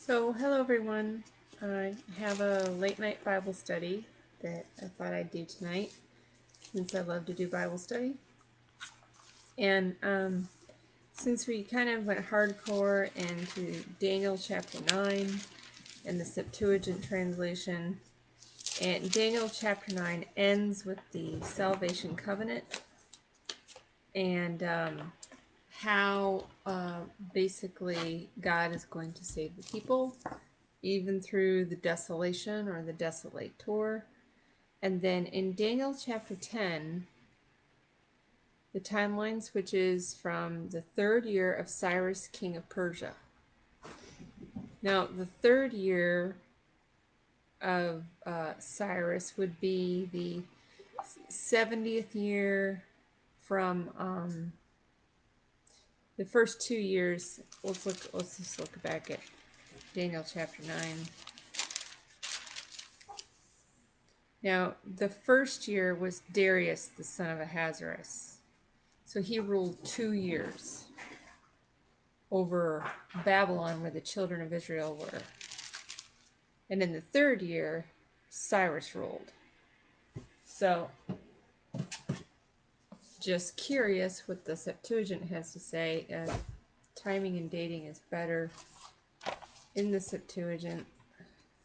So, hello everyone. I have a late night Bible study that I thought I'd do tonight since I love to do Bible study. And since we kind of went hardcore into Daniel chapter 9 and the Septuagint translation, and Daniel chapter 9 ends with the salvation covenant and how basically God is going to save the people even through the desolation or the desolator. And then in Daniel chapter 10, the timeline switches from the third year of Cyrus, king of Persia. Now, the third year of Cyrus would be the 70th year from the first 2 years. Let's just look back at Daniel chapter 9. Now, the first year was Darius, the son of Ahasuerus. So he ruled 2 years over Babylon, where the children of Israel were. And in the third year, Cyrus ruled. So, just curious what the Septuagint has to say. Timing and dating is better in the Septuagint.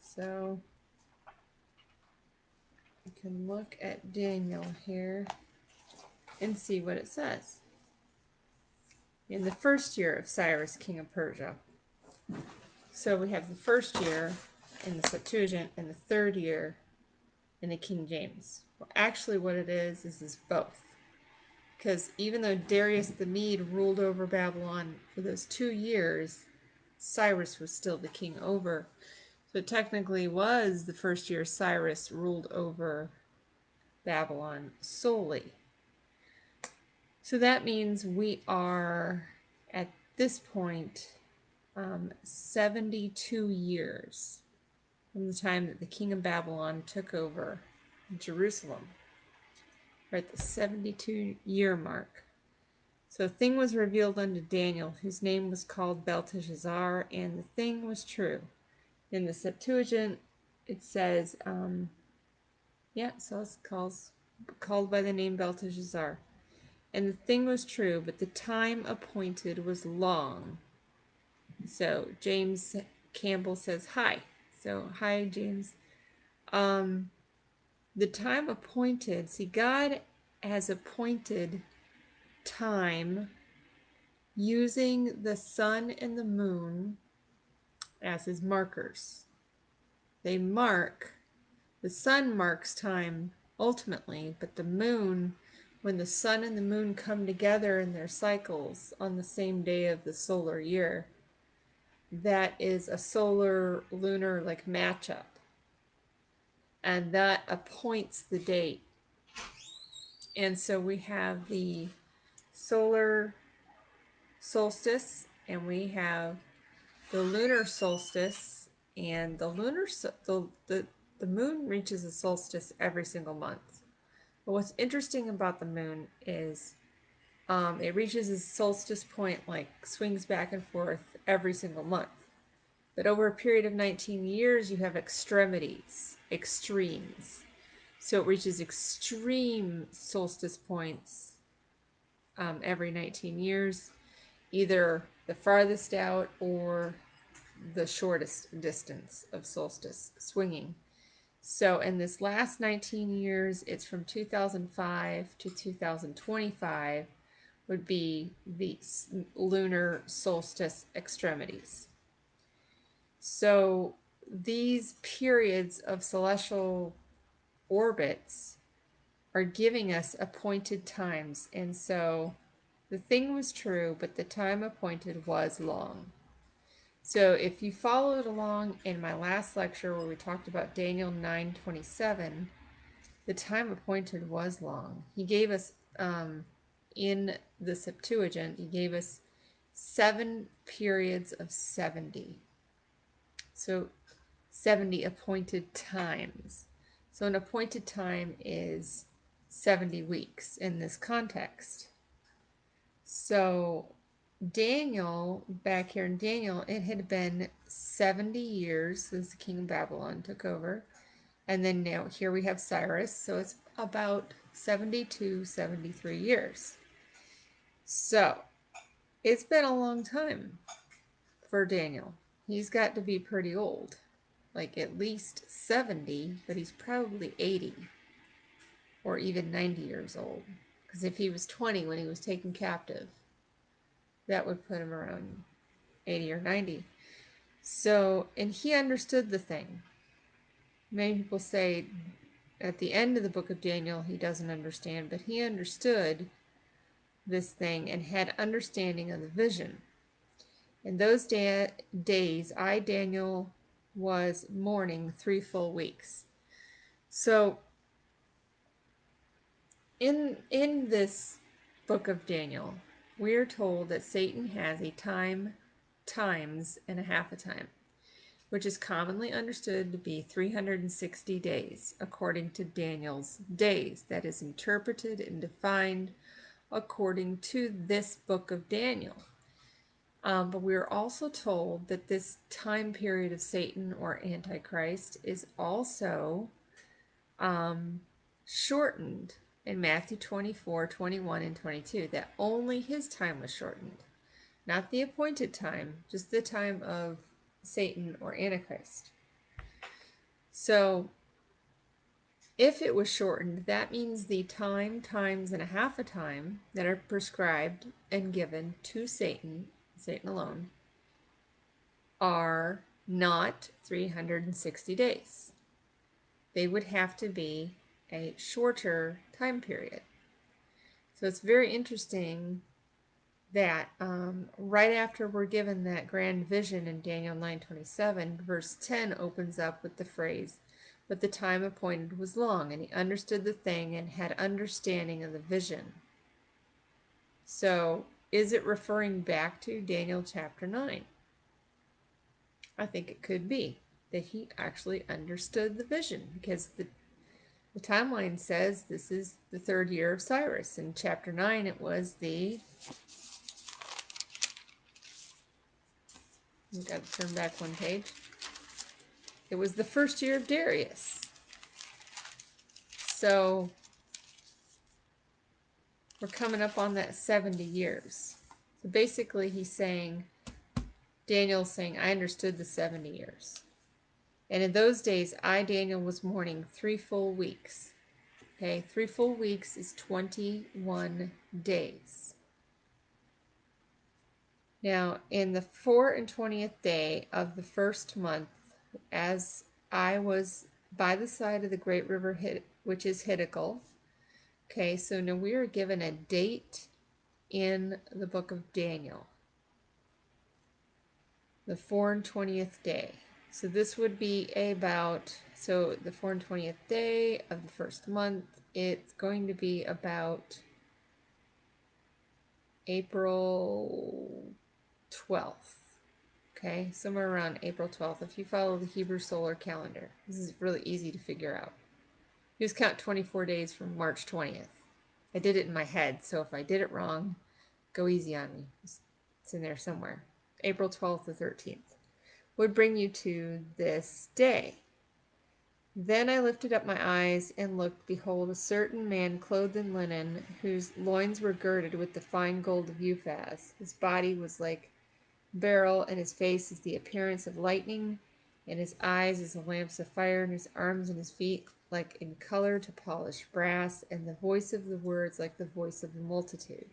So, you can look at Daniel here and see what it says. In the first year of Cyrus, king of Persia. So we have the first year in the Septuagint and the third year in the King James. Well, actually what it is both. Because even though Darius the Mede ruled over Babylon for those 2 years, Cyrus was still the king over. So it technically was the first year Cyrus ruled over Babylon solely. So that means we are at this point 72 years from the time that the king of Babylon took over Jerusalem. We're at the 72-year mark. So a thing was revealed unto Daniel, whose name was called Belteshazzar, and the thing was true. In the Septuagint, it says, so it's called by the name Belteshazzar. And the thing was true, but the time appointed was long. So James Campbell says, hi. So, hi, James. The time appointed, see, God has appointed time using the sun and the moon as his markers. They mark, the sun marks time ultimately, but the moon, when the sun and the moon come together in their cycles on the same day of the solar year, that is a solar lunar like matchup, and that appoints the date. And so we have the solar solstice and we have the lunar solstice, and the moon reaches a solstice every single month. But what's interesting about the moon is it reaches a solstice point, like swings back and forth every single month. But over a period of 19 years, you have extremes. So it reaches extreme solstice points every 19 years, either the farthest out or the shortest distance of solstice swinging. So in this last 19 years, it's from 2005 to 2025 would be the lunar solstice extremities. So these periods of celestial orbits are giving us appointed times. And so the thing was true, but the time appointed was long. So if you followed along in my last lecture where we talked about Daniel 9:27, the time appointed was long. He gave us, in the Septuagint, he gave us 7 periods of 70. So 70 appointed times. So an appointed time is 70 weeks in this context. So Daniel, back here in Daniel, it had been 70 years since the king of Babylon took over. And then now here we have Cyrus, so it's about 72, 73 years. So it's been a long time for Daniel. He's got to be pretty old, like at least 70, but he's probably 80 or even 90 years old. Because if he was 20 when he was taken captive, that would put him around 80 or 90. So, and he understood the thing. Many people say at the end of the book of Daniel, he doesn't understand, but he understood this thing and had understanding of the vision. In those days, I, Daniel, was mourning 3 full weeks. So, in this book of Daniel, we are told that Satan has a times and a half a time, which is commonly understood to be 360 days, according to Daniel's days. That is interpreted and defined according to this book of Daniel. But we are also told that this time period of Satan or Antichrist is also shortened in Matthew 24, 21, and 22, that only his time was shortened. Not the appointed time, just the time of Satan or Antichrist. So if it was shortened, that means the times and a half a time that are prescribed and given to Satan alone, are not 360 days. They would have to be a shorter time period. So it's very interesting that right after we're given that grand vision in Daniel 9:27, verse 10 opens up with the phrase, "But the time appointed was long, and he understood the thing and had understanding of the vision." So is it referring back to Daniel chapter 9? I think it could be that he actually understood the vision, because the timeline says this is the 3rd year of Cyrus. In chapter 9, it was I've got to turn back one page. It was the 1st year of Darius. So we're coming up on that 70 years. So basically Daniel's saying, I understood the 70 years. And in those days, I, Daniel, was mourning 3 full weeks. Okay, 3 full weeks is 21 days. Now, in the 24th day of the 1st month, as I was by the side of the great river, which is Hiddekel. Okay, so now we are given a date in the book of Daniel, the 24th day. So this would be so the 24th day of the 1st month, it's going to be about April 12th. Okay, somewhere around April 12th, if you follow the Hebrew solar calendar. This is really easy to figure out. You just count 24 days from March 20th. I did it in my head, so if I did it wrong, go easy on me. It's in there somewhere. April 12th to 13th would bring you to this day. Then I lifted up my eyes and looked, behold, a certain man clothed in linen, whose loins were girded with the fine gold of Uphaz. His body was like beryl, and his face is the appearance of lightning, and his eyes as the lamps of fire, and his arms and his feet like in color to polished brass, and the voice of the words like the voice of the multitude.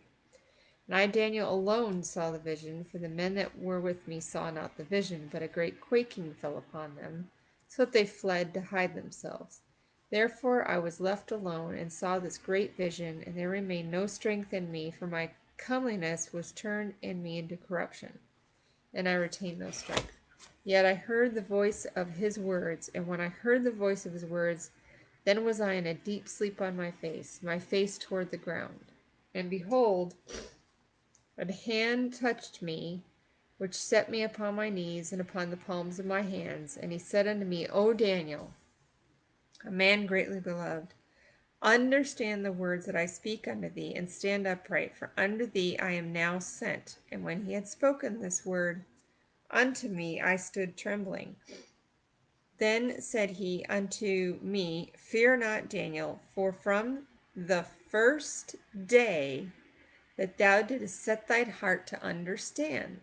And I, Daniel, alone saw the vision, for the men that were with me saw not the vision, but a great quaking fell upon them, so that they fled to hide themselves. Therefore I was left alone, and saw this great vision, and there remained no strength in me, for my comeliness was turned in me into corruption, and I retained no strength. Yet I heard the voice of his words, and when I heard the voice of his words, then was I in a deep sleep on my face toward the ground. And behold, a hand touched me, which set me upon my knees and upon the palms of my hands. And he said unto me, O Daniel, a man greatly beloved, Understand the words that I speak unto thee, and stand upright, for unto thee I am now sent. And when he had spoken this word unto me, I stood trembling. Then said he unto me, Fear not, Daniel, for from the first day that thou didst set thine heart to understand.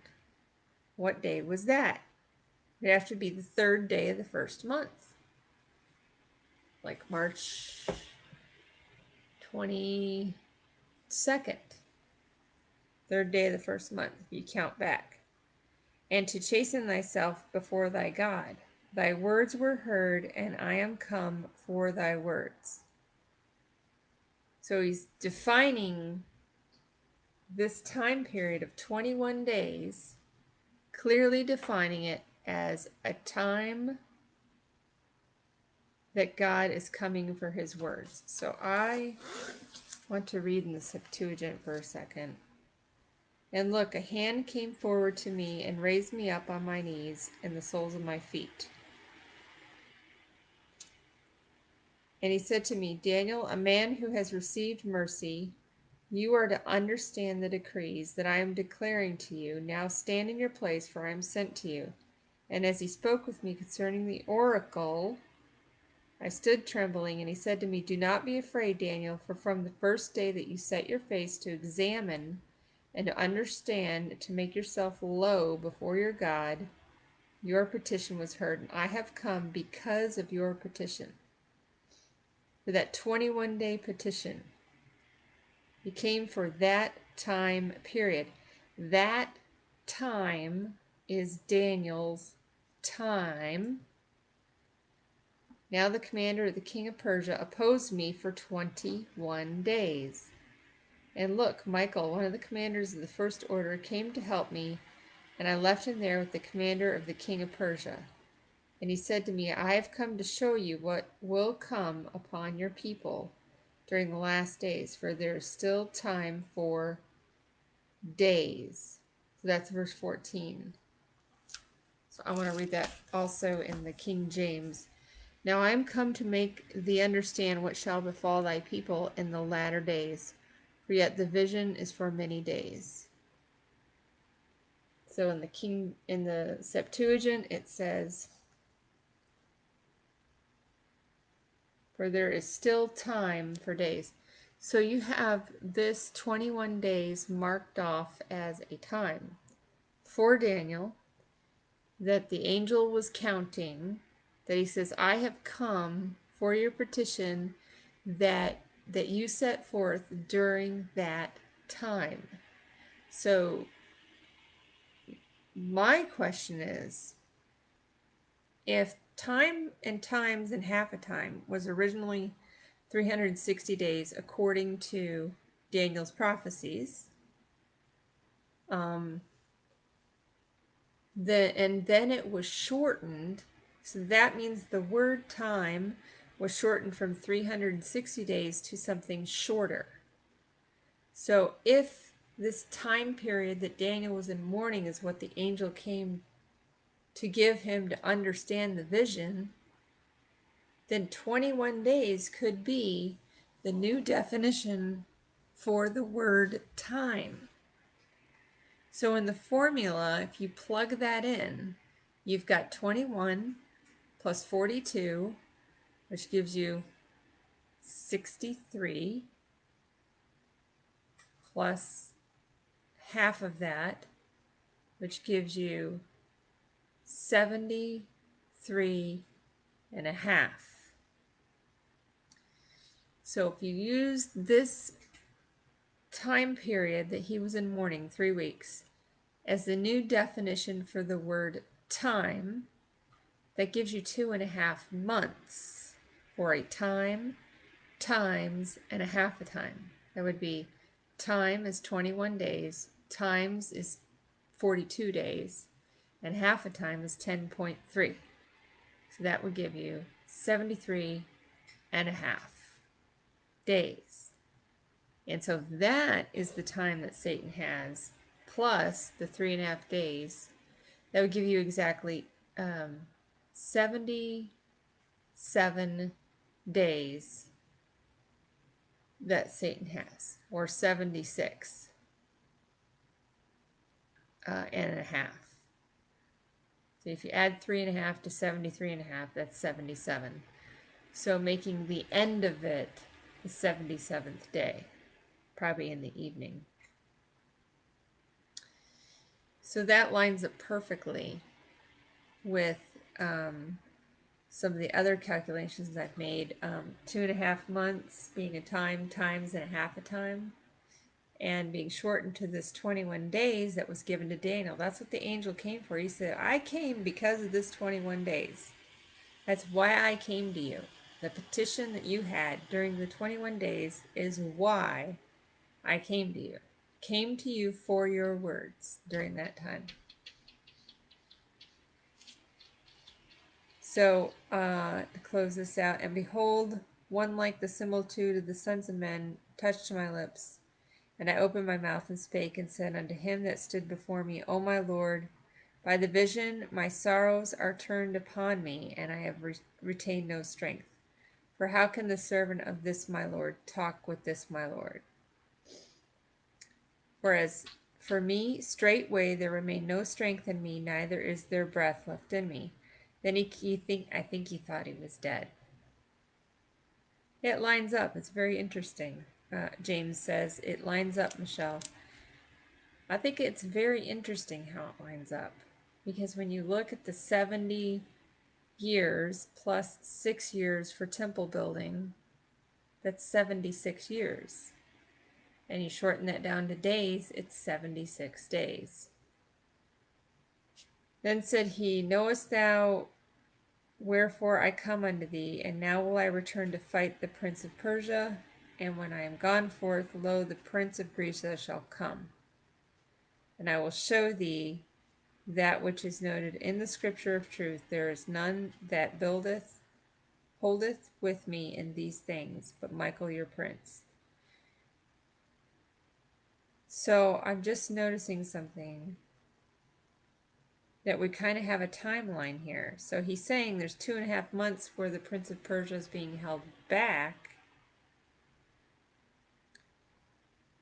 What day was that? It'd have to be the third day of the first month, like March 22nd, third day of the first month, if you count back. And to chasten thyself before thy God. Thy words were heard, and I am come for thy words. So he's defining this time period of 21 days, clearly defining it as a time that God is coming for his words. So I want to read in the Septuagint for a second. And look, a hand came forward to me and raised me up on my knees and the soles of my feet. And he said to me, Daniel, a man who has received mercy, you are to understand the decrees that I am declaring to you. Now stand in your place, for I am sent to you. And as he spoke with me concerning the oracle, I stood trembling, and he said to me, Do not be afraid, Daniel, for from the first day that you set your face to examine and to understand, to make yourself low before your God, your petition was heard, and I have come because of your petition. For that 21-day petition, he came for that time period. That time is Daniel's time. Now the commander of the king of Persia opposed me for 21 days. And look, Michael, one of the commanders of the first order, came to help me, and I left him there with the commander of the king of Persia. And he said to me, I have come to show you what will come upon your people during the last days, for there is still time for days. So that's verse 14. So I want to read that also in the King James. Now I am come to make thee understand what shall befall thy people in the latter days, for yet the vision is for many days. So in the Septuagint it says, for there is still time for days. So you have this 21 days marked off as a time for Daniel that the angel was counting, that he says, I have come for your petition that you set forth during that time. So my question is, if time and times and half a time was originally 360 days according to Daniel's prophecies, and then it was shortened, so that means the word time was shortened from 360 days to something shorter. So if this time period that Daniel was in mourning is what the angel came to give him to understand the vision, then 21 days could be the new definition for the word time. So in the formula, if you plug that in, you've got 21 plus 42, which gives you 63, plus half of that, which gives you 73 and a half. So if you use this time period that he was in mourning, 3 weeks, as the new definition for the word time, that gives you 2.5 months for a time times and a half a time. That would be time is 21 days, times is 42 days, and half a time is 10.3. So that would give you 73 and a half days. And so that is the time that Satan has, plus the 3.5 days. That would give you exactly 77 days that Satan has, or 76 and a half. So if you add 3.5 to 73.5, that's 77. So making the end of it the 77th day, probably in the evening. So that lines up perfectly with some of the other calculations I've made. 2.5 months being a time times and a half a time, and being shortened to this 21 days that was given to Daniel. That's what the angel came for. He said, I came because of this 21 days. That's why I came to you. The petition that you had during the 21 days is why I came to you. Came to you for your words during that time. So, to close this out, and behold, one like the similitude of the sons of men touched my lips. And I opened my mouth and spake and said unto him that stood before me, O my Lord, by the vision my sorrows are turned upon me, and I have retained no strength. For how can the servant of this my Lord talk with this my Lord? Whereas for me, straightway there remained no strength in me, neither is there breath left in me. Then I think he thought he was dead. It lines up. It's very interesting. James says it lines up, Michelle. I think it's very interesting how it lines up. Because when you look at the 70 years plus 6 years for temple building, that's 76 years. And you shorten that down to days, it's 76 days. Then said he, Knowest thou wherefore I come unto thee? And now will I return to fight the prince of Persia. And when I am gone forth, lo, the prince of Greece shall come. And I will show thee that which is noted in the scripture of truth. There is none that holdeth with me in these things, but Michael your prince. So I'm just noticing something, that we kind of have a timeline here. So he's saying there's 2.5 months where the Prince of Persia is being held back.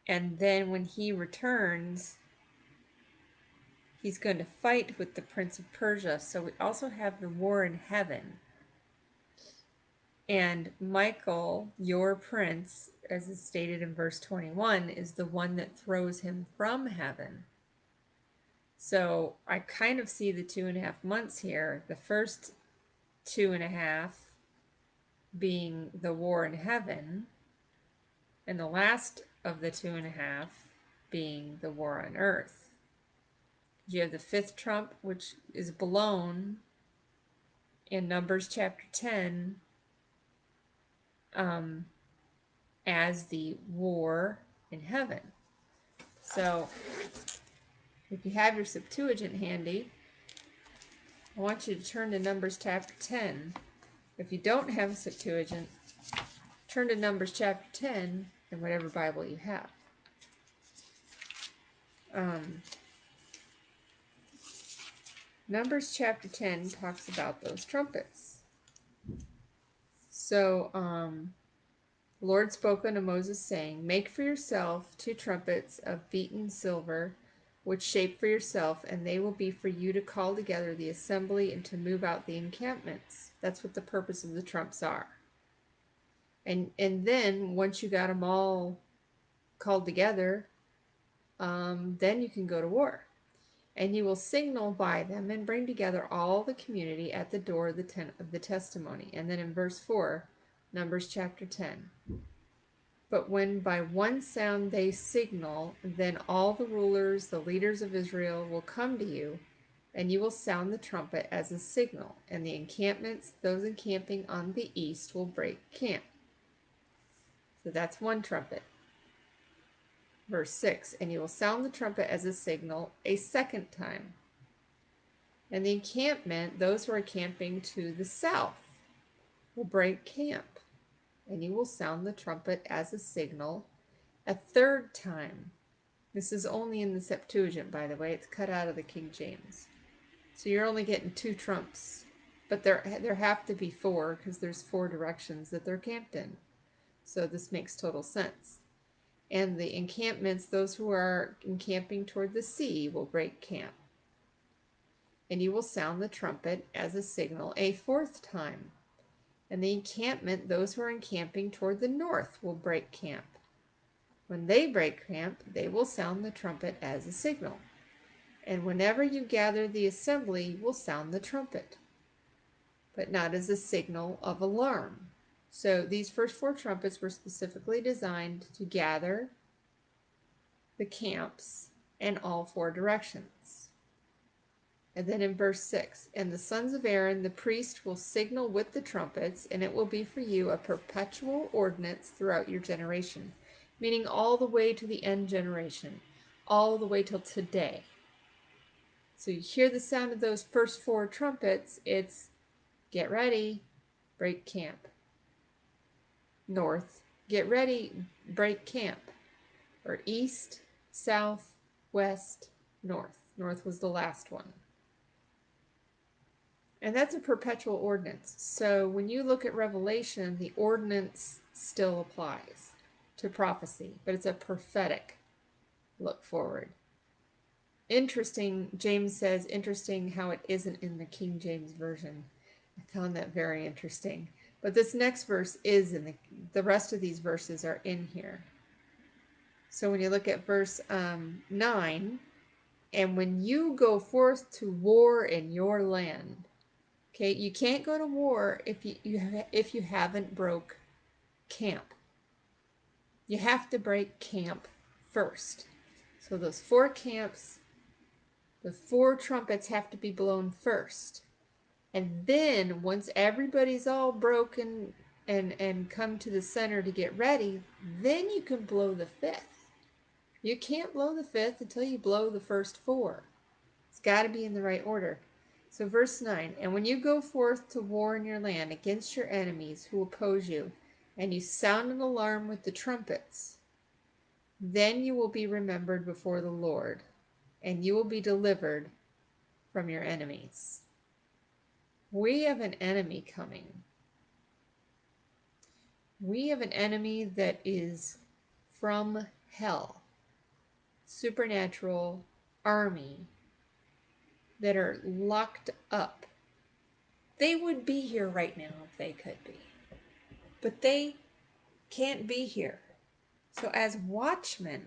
And then when he returns, he's going to fight with the Prince of Persia. So we also have the war in heaven. And Michael, your prince, as is stated in verse 21, is the one that throws him from heaven. So I kind of see the 2.5 months here. The first 2.5 being the war in heaven, and the last of the 2.5 being the war on earth. You have the 5th trump, which is blown in Numbers chapter 10 as the war in heaven. So if you have your Septuagint handy, I want you to turn to Numbers chapter 10. If you don't have a Septuagint, turn to Numbers chapter 10 in whatever Bible you have. Numbers chapter 10 talks about those trumpets. So, the Lord spoke unto Moses, saying, Make for yourself 2 trumpets of beaten silver, which shape for yourself, and they will be for you to call together the assembly and to move out the encampments. That's what the purpose of the trumps are. And then, once you got them all called together, then you can go to war. And you will signal by them and bring together all the community at the door of the tent of the testimony. And then in verse 4, Numbers chapter 10. But when by one sound they signal, then all the rulers, the leaders of Israel, will come to you, and you will sound the trumpet as a signal. And the encampments, those encamping on the east, will break camp. So that's one trumpet. Verse 6, and you will sound the trumpet as a signal a second time. And the encampment, those who are camping to the south, will break camp. And you will sound the trumpet as a signal a third time. This is only in the Septuagint, by the way. It's cut out of the King James. So you're only getting 2 trumps. But there have to be 4, because there's 4 directions that they're camped in. So this makes total sense. And the encampments, those who are encamping toward the sea will break camp. And you will sound the trumpet as a signal a fourth time. And the encampment, those who are encamping toward the north will break camp. When they break camp, they will sound the trumpet as a signal. And whenever you gather the assembly, you will sound the trumpet, but not as a signal of alarm. So these first four trumpets were specifically designed to gather the camps in all four directions. And then in verse 6, and the sons of Aaron, the priest, will signal with the trumpets, and it will be for you a perpetual ordinance throughout your generation, meaning all the way to the end generation, all the way till today. So you hear the sound of those first four trumpets, it's get ready, break camp. North, get ready, break camp. Or east, south, west, north. North was the last one. And that's a perpetual ordinance. So when you look at Revelation, the ordinance still applies to prophecy, but it's a prophetic look forward. Interesting, James says, interesting how it isn't in the King James Version. I found that very interesting. But this next verse is in the rest of these verses are in here. So when you look at verse 9, and when you go forth to war in your land, okay, you can't go to war if you haven't broke camp. You have to break camp first. So those four camps, the four trumpets have to be blown first. And then once everybody's all broken and come to the center to get ready, then you can blow the fifth. You can't blow the fifth until you blow the first four. It's got to be in the right order. So verse 9, and when you go forth to war in your land against your enemies who oppose you, and you sound an alarm with the trumpets, then you will be remembered before the Lord, and you will be delivered from your enemies. We have an enemy coming. We have an enemy that is from hell, supernatural army that are locked up. They would be here right now if they could be, but they can't be here. So as watchmen,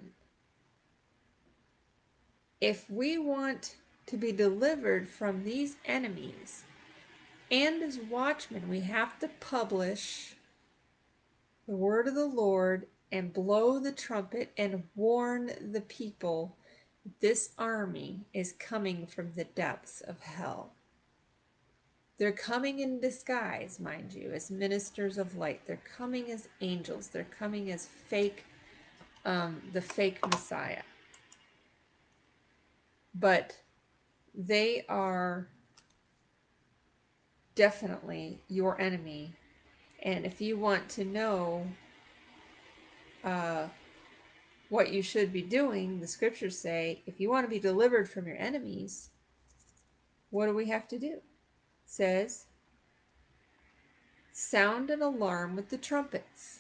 if we want to be delivered from these enemies, and as watchmen, we have to publish the word of the Lord and blow the trumpet and warn the people this army is coming from the depths of hell. They're coming in disguise, mind you, as ministers of light. They're coming as angels. They're coming as the fake Messiah. But they are definitely your enemy. And if you want to know what you should be doing, the scriptures say, if you want to be delivered from your enemies, what do we have to do? It says, sound an alarm with the trumpets.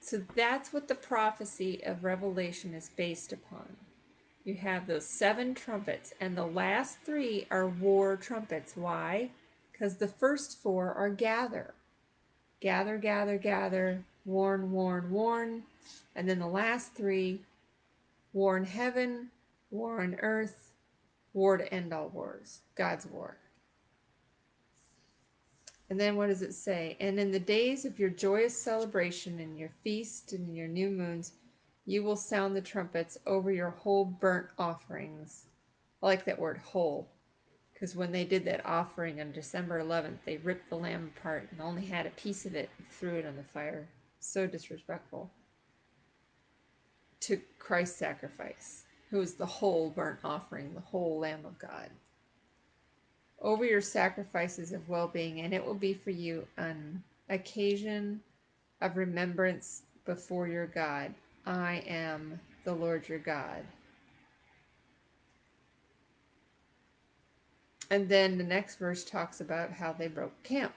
So that's what the prophecy of Revelation is based upon. You have those 7 trumpets, and the last 3 are war trumpets. Why? Because the first 4 are gather. Gather, gather, gather, warn, warn, warn. And then the last 3, war in heaven, war on earth, war to end all wars. God's war. And then what does it say? And in the days of your joyous celebration and your feast and your new moons, you will sound the trumpets over your whole burnt offerings. I like that word whole, because when they did that offering on December 11th, they ripped the lamb apart and only had a piece of it and threw it on the fire. So disrespectful to Christ's sacrifice, who is the whole burnt offering, the whole Lamb of God. Over your sacrifices of well-being, and it will be for you an occasion of remembrance before your God. I am the Lord your God. And then the next verse talks about how they broke camp.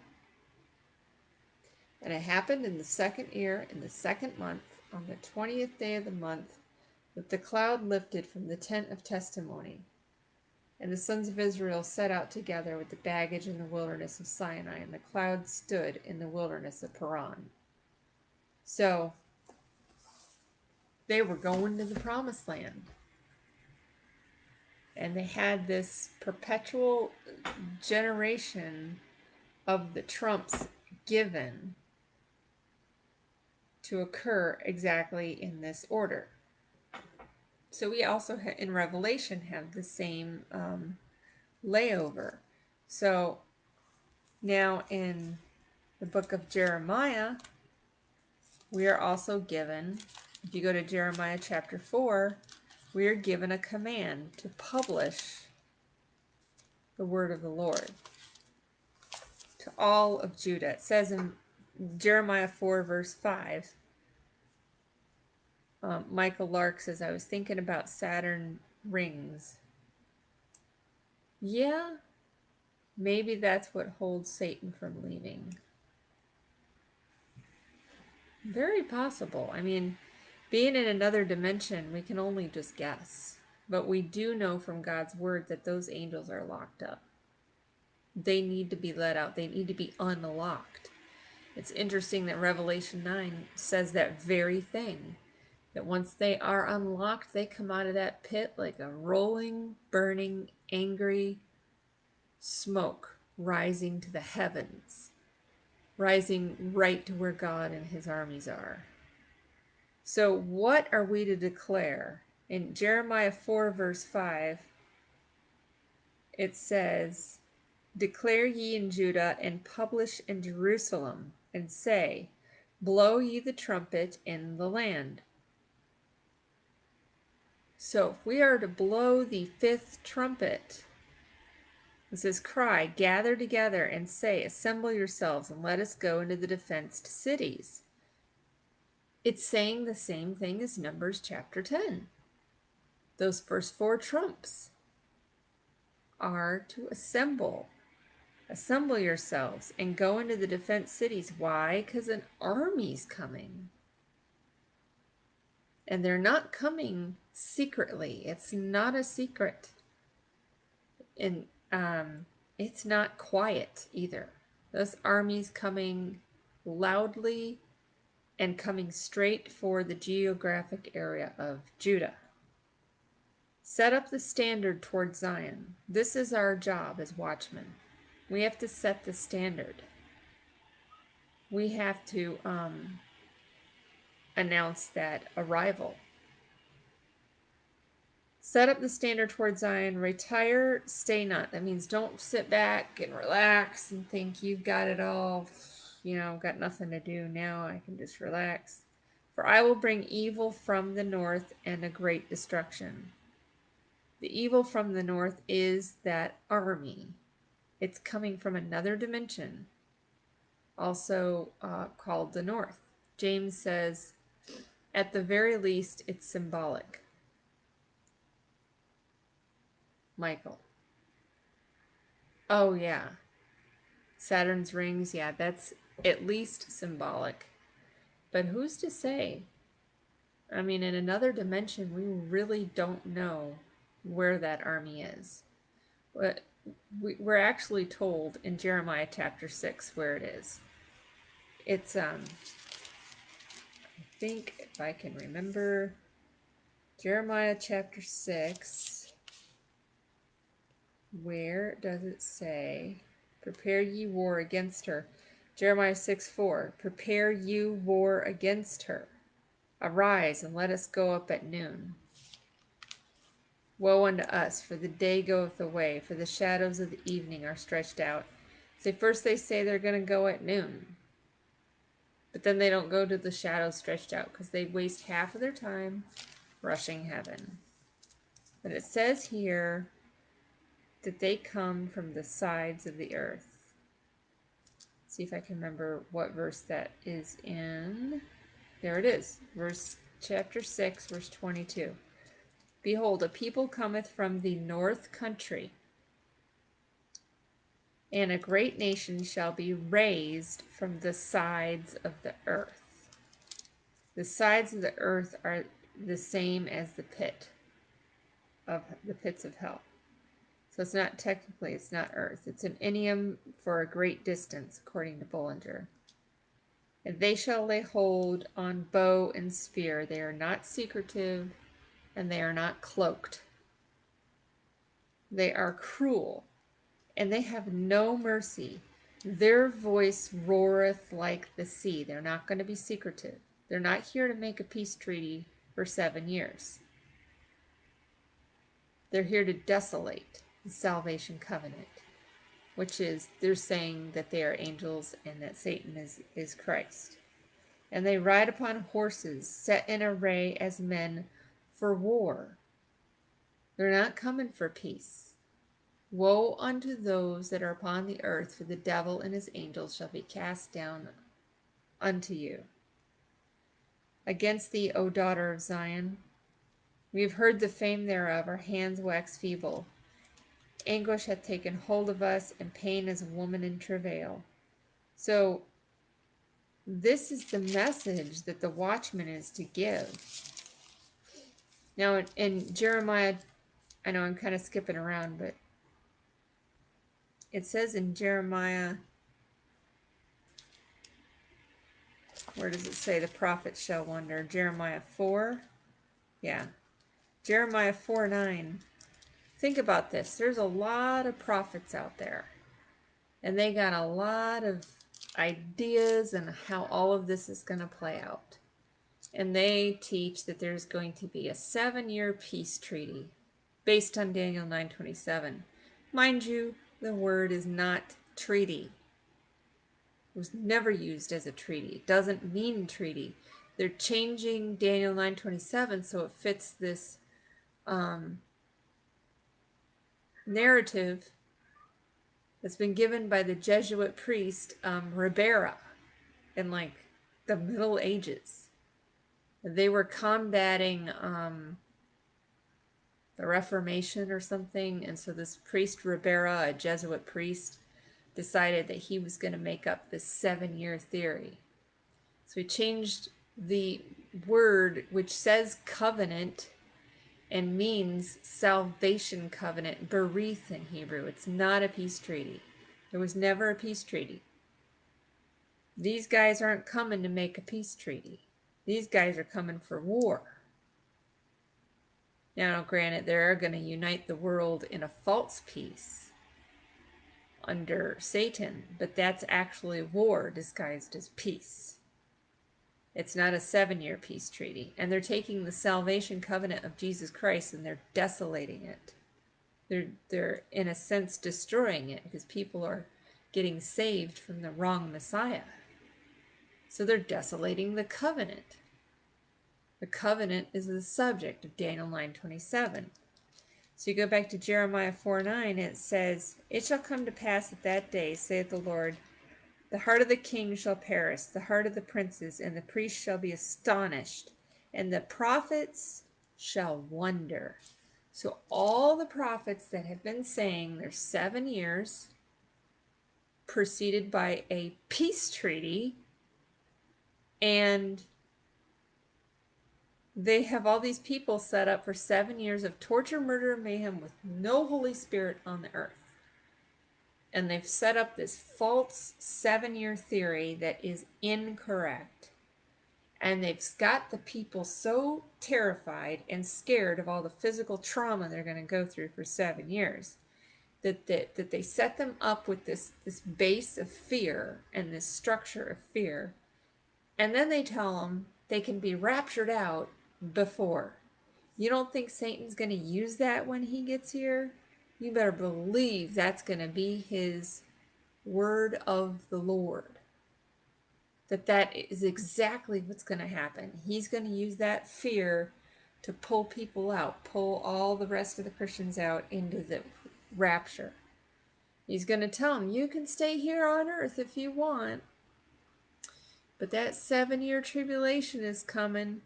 And it happened in the 2nd year, in the 2nd month, on the 20th day of the month, that the cloud lifted from the tent of testimony. And the sons of Israel set out together with the baggage in the wilderness of Sinai, and the cloud stood in the wilderness of Paran. So they were going to the promised land. And they had this perpetual generation of the trumps given to occur exactly in this order. So we also in Revelation have the same layover. So now in the book of Jeremiah, we are also given, if you go to Jeremiah chapter 4, we are given a command to publish the word of the Lord to all of Judah. It says in Jeremiah 4 verse 5, Michael Lark says, I was thinking about Saturn rings. Yeah, maybe that's what holds Satan from leaving. Very possible. I mean, being in another dimension, we can only just guess. But we do know from God's word that those angels are locked up. They need to be let out. They need to be unlocked. It's interesting that Revelation 9 says that very thing. That once they are unlocked, they come out of that pit like a rolling, burning, angry smoke rising to the heavens, rising right to where God and his armies are. So what are we to declare? In Jeremiah 4 verse 5, it says, declare ye in Judah and publish in Jerusalem, and say, blow ye the trumpet in the land. So if we are to blow the 5th trumpet, it says, cry, gather together, and say, assemble yourselves, and let us go into the defenced cities. It's saying the same thing as Numbers chapter 10. Those first 4 trumps are to assemble. Assemble yourselves and go into the defense cities. Why? Because an army's coming. And they're not coming secretly. It's not a secret. And it's not quiet either. This army's coming loudly and coming straight for the geographic area of Judah. Set up the standard toward Zion. This is our job as watchmen. We have to set the standard. We have to announce that arrival. Set up the standard toward Zion. Retire, stay not. That means don't sit back and relax and think you've got it all, got nothing to do now. I can just relax. For I will bring evil from the north and a great destruction. The evil from the north is that army. It's coming from another dimension, also called the north. James says, at the very least, it's symbolic. Michael. Oh, yeah. Saturn's rings, yeah, that's at least symbolic. But who's to say? I mean, in another dimension, we really don't know where that army is. But we're actually told in Jeremiah chapter 6 where it is. It's, I think if I can remember, Jeremiah chapter 6, where does it say, prepare ye war against her? Jeremiah 6:4, prepare you war against her. Arise, and let us go up at noon. Woe unto us, for the day goeth away, for the shadows of the evening are stretched out. So first they say they're going to go at noon. But then they don't go to the shadows stretched out, because they waste half of their time rushing heaven. But it says here that they come from the sides of the earth. Let's see if I can remember what verse that is in. There it is. Chapter 6, verse 22. Behold, a people cometh from the north country. and a great nation shall be raised from the sides of the earth. The sides of the earth are the same as the pits of hell. So it's not technically, it's not earth. It's an idiom for a great distance, according to Bullinger. And they shall lay hold on bow and spear. They are not secretive, and they are not cloaked. They are cruel, and they have no mercy. Their voice roareth like the sea. They're not going to be secretive. They're not here to make a peace treaty for 7 years. They're here to desolate the salvation covenant, which is they're saying that they are angels and that Satan is Christ. And they ride upon horses set in array as men for war. They're not coming for peace. Woe unto those that are upon the earth, for the devil and his angels shall be cast down unto you. Against thee, O daughter of Zion, we have heard the fame thereof, our hands wax feeble. Anguish hath taken hold of us, and pain as a woman in travail. So this is the message that the watchman is to give. Now in Jeremiah, I know I'm kind of skipping around, but it says in Jeremiah, where does it say the prophets shall wonder? Jeremiah 4? Yeah. Jeremiah 4:9. Think about this. There's a lot of prophets out there, and they got a lot of ideas and how all of this is going to play out. And they teach that there's going to be a 7-year peace treaty based on Daniel 9:27. Mind you, the word is not treaty. It was never used as a treaty. It doesn't mean treaty. They're changing Daniel 9:27 so it fits this narrative that's been given by the Jesuit priest Ribera in like the Middle Ages. They were combating the Reformation or something, and so this priest Ribera, a Jesuit priest, decided that he was going to make up this 7-year theory. So he changed the word, which says covenant and means salvation covenant, berith in Hebrew. It's not a peace treaty. There was never a peace treaty. These guys aren't coming to make a peace treaty. These guys are coming for war. Now, granted, they're going to unite the world in a false peace under Satan, but that's actually war disguised as peace. It's not a 7-year peace treaty. And they're taking the salvation covenant of Jesus Christ and they're desolating it. They're in a sense destroying it because people are getting saved from the wrong Messiah. So they're desolating the covenant. The covenant is the subject of Daniel 9:27. So you go back to Jeremiah 4:9, it says, It shall come to pass at that day, saith the Lord, the heart of the king shall perish, the heart of the princes, and the priests shall be astonished, and the prophets shall wonder. So all the prophets that have been saying there's 7 years, preceded by a peace treaty, and they have all these people set up for 7 years of torture, murder, and mayhem with no Holy Spirit on the earth. And they've set up this false 7-year theory that is incorrect. And they've got the people so terrified and scared of all the physical trauma they're going to go through for 7 years that they set them up with this base of fear and this structure of fear. And then they tell them they can be raptured out before. You don't think Satan's going to use that when he gets here? You better believe that's going to be his word of the Lord. That is exactly what's going to happen. He's going to use that fear to pull people out, pull all the rest of the Christians out into the rapture. He's going to tell them, you can stay here on earth if you want, but that 7-year tribulation is coming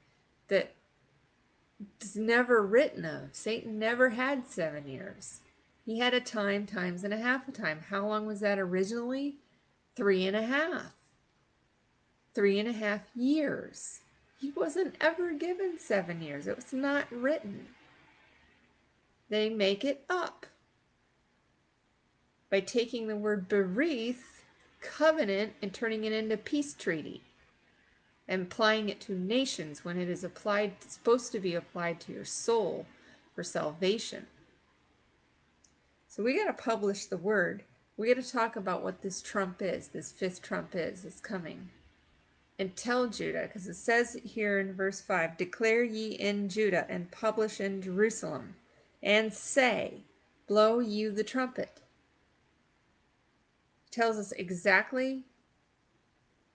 that is never written of. Satan never had 7 years. He had a time, times and a half a time. How long was that originally? 3.5. 3.5 years. He wasn't ever given 7 years. It was not written. They make it up by taking the word berith, covenant, and turning it into peace treaty and applying it to nations when it is applied, supposed to be applied to your soul for salvation. So we got to publish the word. We got to talk about what this trump is, this fifth trump is coming. And tell Judah, because it says here in verse 5, declare ye in Judah and publish in Jerusalem, and say, blow you the trumpet. It tells us exactly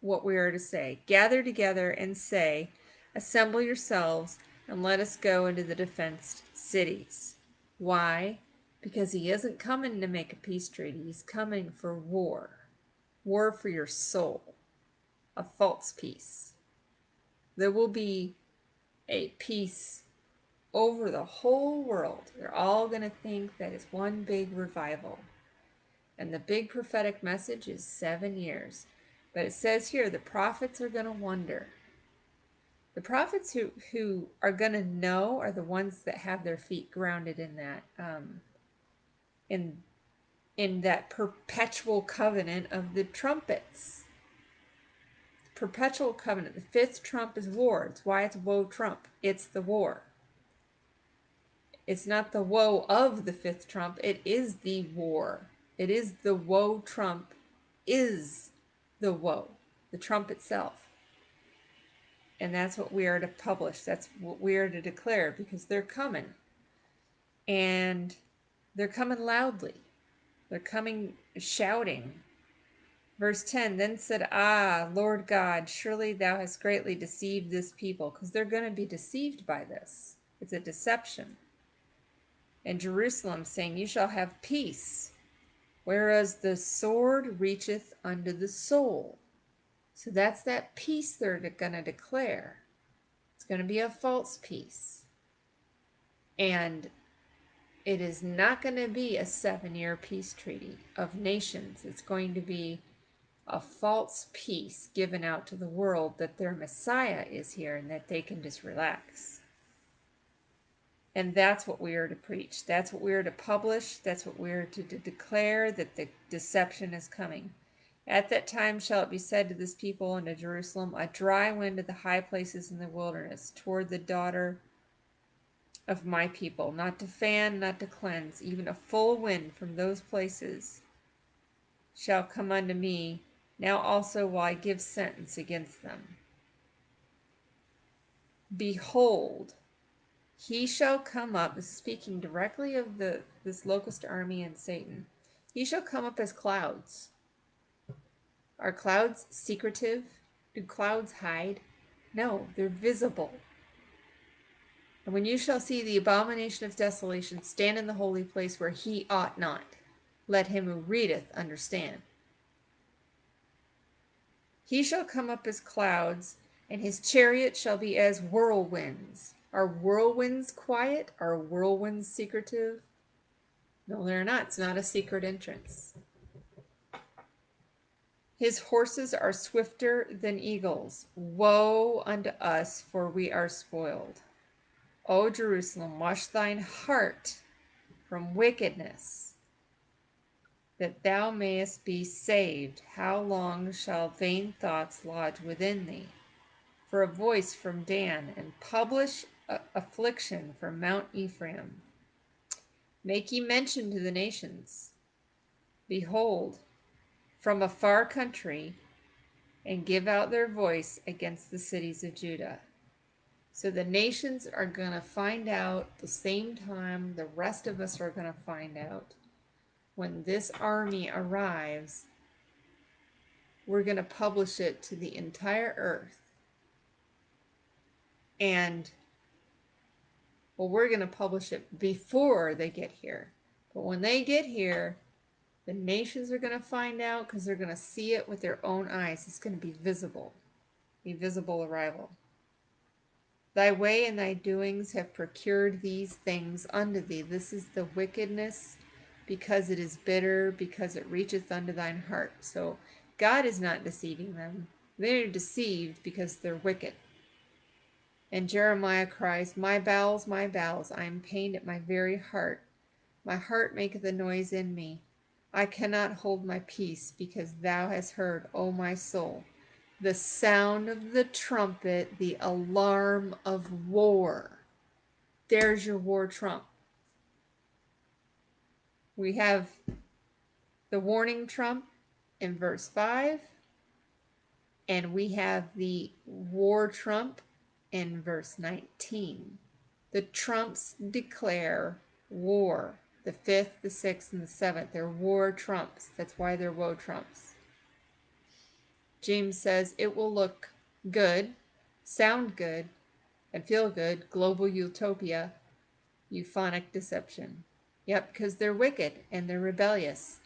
what we are to say. Gather together and say, assemble yourselves, and let us go into the defenced cities. Why? Because he isn't coming to make a peace treaty. He's coming for war. War for your soul. A false peace. There will be a peace over the whole world. They're all going to think that it's one big revival. And the big prophetic message is 7 years. But it says here the prophets are going to wonder. The prophets who are going to know are the ones that have their feet grounded in that in that perpetual covenant of the trumpets. Perpetual covenant. The fifth trump is war. It's why it's woe trump. It's the war. It's not the woe of the fifth trump. It is the war. It is the woe trump is the woe. The trump itself. And that's what we are to publish. That's what we are to declare because they're coming. And they're coming loudly. They're coming shouting. Verse 10, then said, ah, Lord God, surely thou hast greatly deceived this people. Because they're going to be deceived by this. It's a deception. And Jerusalem saying, you shall have peace, whereas the sword reacheth unto the soul. So that's that peace they're going to declare. It's going to be a false peace. And it is not going to be a 7-year peace treaty of nations. It's going to be a false peace given out to the world that their Messiah is here and that they can just relax. And that's what we are to preach. That's what we are to publish. That's what we are to declare, that the deception is coming. At that time shall it be said to this people and to Jerusalem, a dry wind to the high places in the wilderness, toward the daughter of my people, not to fan, not to cleanse, even a full wind from those places shall come unto me. Now also will I give sentence against them. Behold, he shall come up, speaking directly of this locust army and Satan. He shall come up as clouds. Are clouds secretive? Do clouds hide? No, they're visible. And when you shall see the abomination of desolation stand in the holy place where he ought not, let him who readeth understand. He shall come up as clouds, and his chariot shall be as whirlwinds. Are whirlwinds quiet? Are whirlwinds secretive? No, they're not. It's not a secret entrance. His horses are swifter than eagles. Woe unto us, for we are spoiled. O Jerusalem, wash thine heart from wickedness, that thou mayest be saved. How long shall vain thoughts lodge within thee? For a voice from Dan, and publish affliction from Mount Ephraim. Make ye mention to the nations. Behold, from a far country, and give out their voice against the cities of Judah. So the nations are going to find out the same time the rest of us are going to find out. When this army arrives, we're going to publish it to the entire earth. And, well, we're going to publish it before they get here. But when they get here, the nations are going to find out because they're going to see it with their own eyes. It's going to be visible, a visible arrival. Thy way and thy doings have procured these things unto thee. This is the wickedness because it is bitter, because it reacheth unto thine heart. So God is not deceiving them. They're deceived because they're wicked. And Jeremiah cries, my bowels, I am pained at my very heart. My heart maketh a noise in me. I cannot hold my peace, because thou hast heard, O my soul, the sound of the trumpet, the alarm of war. There's your war trump. We have the warning trump in verse 5, and we have the war trump in verse 19. The trumps declare war. The 5th, the 6th, and the 7th. They're war trumps. That's why they're woe trumps. James says it will look good, sound good, and feel good. Global utopia, euphonic deception. Yep, because they're wicked and they're rebellious.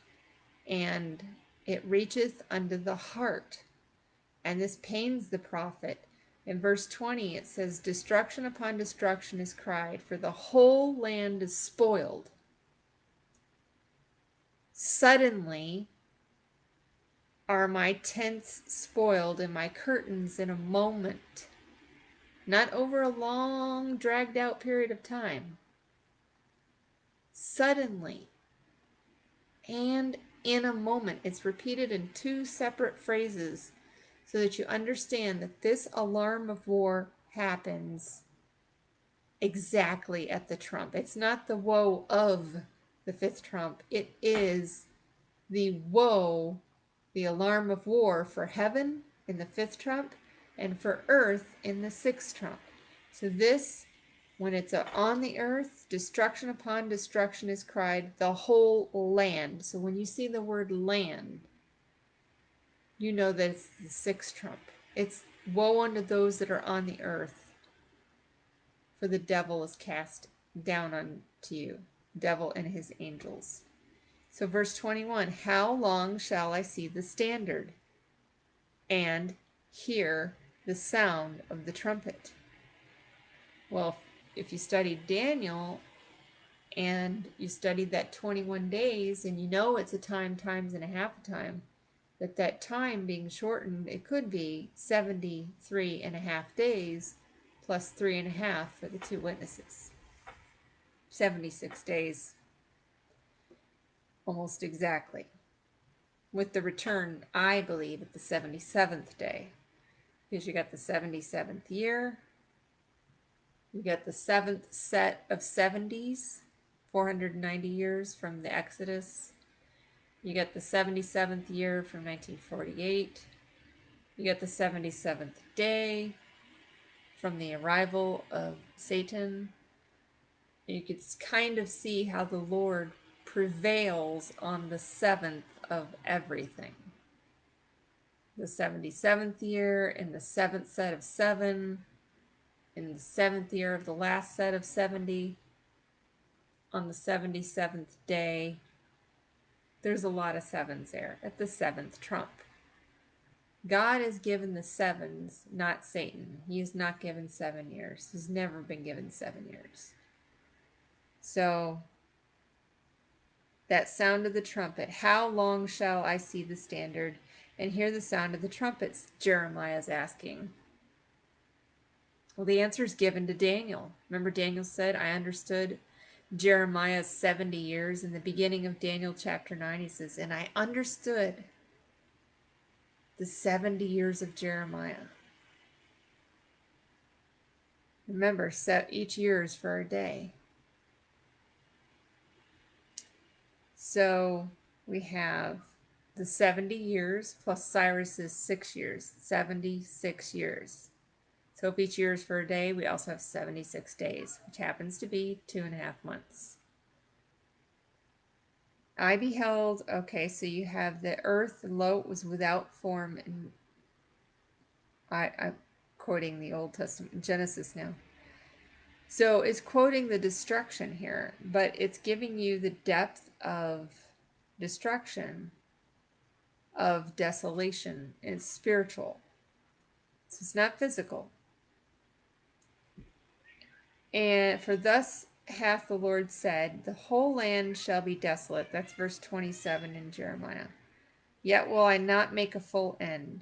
And it reacheth unto the heart. And this pains the prophet. In verse 20, it says, destruction upon destruction is cried, for the whole land is spoiled. Suddenly are my tents spoiled and my curtains in a moment. Not over a long, dragged out period of time. Suddenly and in a moment. It's repeated in 2 separate phrases so that you understand that this alarm of war happens exactly at the trump. It's not the woe of the 5th trump. It is the woe, the alarm of war for heaven in the 5th trump and for earth in the 6th trump. So this, when it's on the earth, destruction upon destruction is cried, the whole land. So when you see the word land, you know that it's the 6th trump. It's woe unto those that are on the earth, for the devil is cast down unto you, devil and his angels. So verse 21, how long shall I see the standard and hear the sound of the trumpet? Well, if you studied Daniel and you studied that 21 days and you know it's a time times and a half a time, that time being shortened, it could be 73 and a half days plus 3.5 for the 2 witnesses. 76 days, almost exactly. With the return, I believe, at the 77th day. Because you got the 77th year, you get the 7th set of 70s, 490 years from the Exodus. You get the 77th year from 1948. You get the 77th day from the arrival of Satan. You could kind of see how the Lord prevails on the 7th of everything. The 77th year in the 7th set of 7, in the 7th year of the last set of 70, on the 77th day. There's a lot of 7s there at the 7th trump. God is given the 7s, not Satan. He is not given 7 years. He's never been given 7 years. So that sound of the trumpet, how long shall I see the standard and hear the sound of the trumpets? Jeremiah is asking. Well, the answer is given to Daniel. Remember, Daniel said, I understood Jeremiah's 70 years. In the beginning of Daniel chapter 9, he says, and I understood the 70 years of Jeremiah. Remember, each year is for a day. So we have the 70 years plus Cyrus's 6 years, 76 years. So if each year is for a day, we also have 76 days, which happens to be 2.5 months. I beheld, okay, so you have the earth, and lo, it was without form, and I'm quoting the Old Testament, Genesis now. So it's quoting the destruction here, but it's giving you the depth of destruction, of desolation. It's spiritual. So it's not physical. And for thus hath the Lord said, the whole land shall be desolate. That's verse 27 in Jeremiah. Yet will I not make a full end.